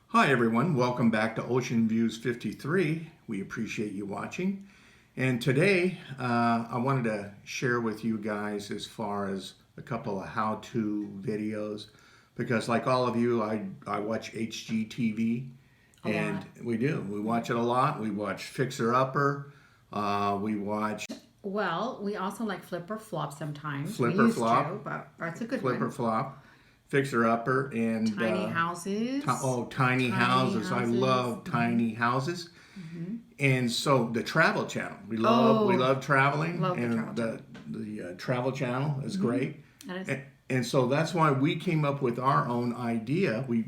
Hi everyone, welcome back to Ocean Views 53. We appreciate you watching. And today I wanted to share with you guys as far as a couple of how-to videos because like all of you, I watch HGTV A and lot. we watch it a lot. We watch Fixer Upper, we watch Well, we also like flip or flop sometimes. We Flipper used to, Flop, but that's a good Flipper one. Flop, Fixer Upper, and Tiny houses. Tiny Tiny Houses. I houses. love Tiny Houses. Hmm. And so the Travel Channel, we Oh, love traveling, love the and travel channel. the Travel Channel is Hmm. great. That is. And so that's why we came up with our own idea. We,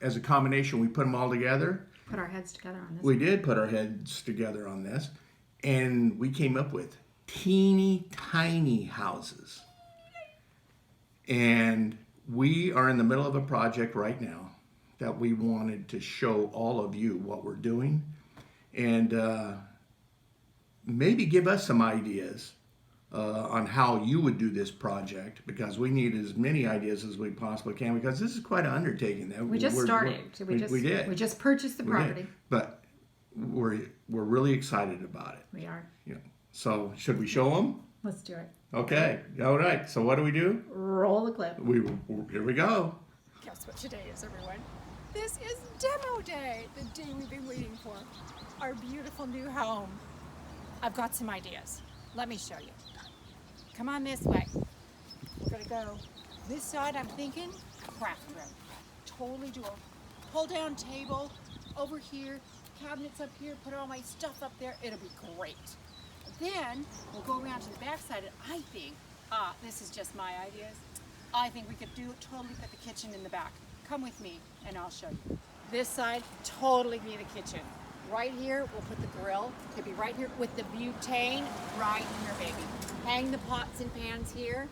as a combination, we put them all together. Put our heads together on this We one. did put our heads together on this, and we came up with teeny tiny houses. And we are in the middle of a project right now that we wanted to show all of you what we're doing and maybe give us some ideas on how you would do this project because we need as many ideas as we possibly can because this is quite an undertaking. That We just started. we did. We just purchased the We did. property. But we're really excited about it. We are. You know. So should we show them? Let's do it. Okay. All right. So what do? Roll the clip. Here we go. Guess what today is, everyone? This is demo day, the day we've been waiting for. Our beautiful new home. I've got some ideas. Let me show you. Come on this way. We're gonna go this side. I'm thinking craft room. Totally do a pull down table over here, cabinets up here, put all my stuff up there. It'll be great. Then we'll go around to the back side and I think, this is just my ideas. I think we could totally put the kitchen in the back. Come with me and I'll show you. This side, totally be the kitchen. Right here, we'll put the grill. Could be right here with the butane right here, baby. Hang the pots and pans here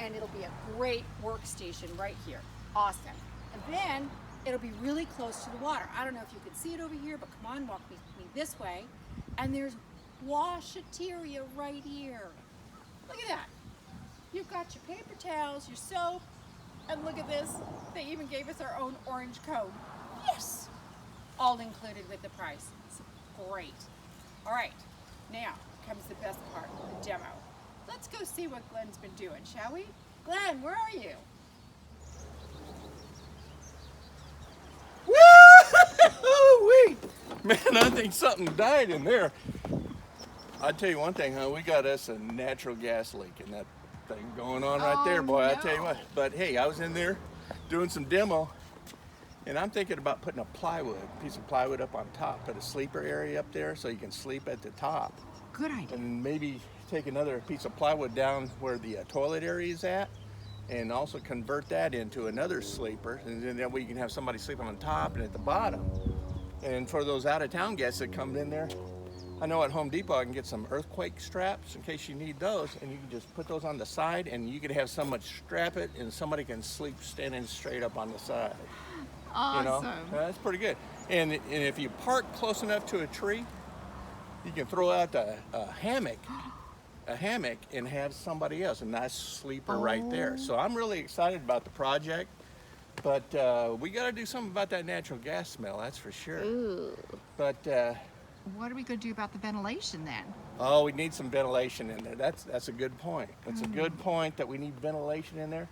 and it'll be a great workstation right here. Awesome. And then it'll be really close to the water. I don't know if you can see it over here, but come on, walk with me this way. And there's washateria right here. Look at that. You've got your paper towels, your soap, and look at this. They even gave us our own orange cone. Yes! All included with the price. It's great. All right, now comes the best part, the demo. Let's go see what Glenn's been doing, shall we? Glenn, where are you? Woo-wee! Man, I think something died in there. I tell you one thing, huh? We got us a natural gas leak in that thing going on right there, boy. I tell you no. what. But hey, I was in there doing some demo, and I'm thinking about putting a piece of plywood up on top, put a sleeper area up there so you can sleep at the top, Good idea. and maybe take another piece of plywood down where the toilet area is at, and also convert that into another sleeper, and then that way you can have somebody sleeping on top and at the bottom. And for those out-of-town guests that come in there, I know at Home Depot I can get some earthquake straps in case you need those, and you can just put those on the side, and you could have someone strap it, and somebody can sleep standing straight up on the side. Awesome. You know, that's pretty good. And if you park close enough to a tree, you can throw out a hammock, and have somebody else, a nice sleeper right there. So I'm really excited about the project, but we got to do something about that natural gas smell, that's for sure. Ooh. But What are we going to do about the ventilation then? oh, we need some ventilation in there. That's a good point. It's a good point that we need ventilation in there.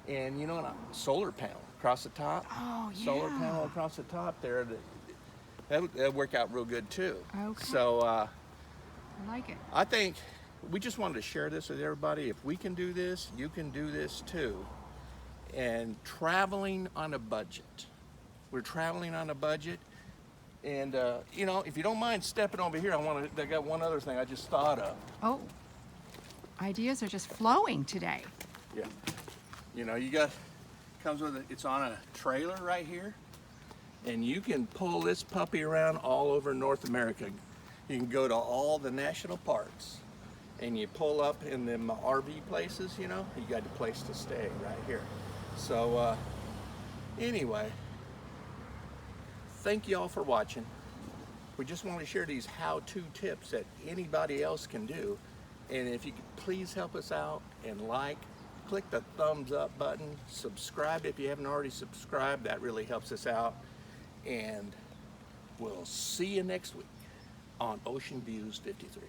And you know, a solar panel across the top. Oh, yeah. Solar panel across the top there. That'd work out real good too. Okay. So I like it. I think we just wanted to share this with everybody. If we can do this, you can do this too. And traveling on a budget. We're traveling on a budget. And you know, if you don't mind stepping over here, I got one other thing I just thought of. Oh, ideas are just flowing today. Yeah. You know, comes with it's on a trailer right here, and you can pull this puppy around all over North America. You can go to all the national parks, and you pull up in them RV places, you know, you got a place to stay right here. So anyway, thank you all for watching. We just want to share these how-to tips that anybody else can do. And if you could please help us out and click the thumbs up button, subscribe if you haven't already subscribed, that really helps us out. And we'll see you next week on Ocean Views 53.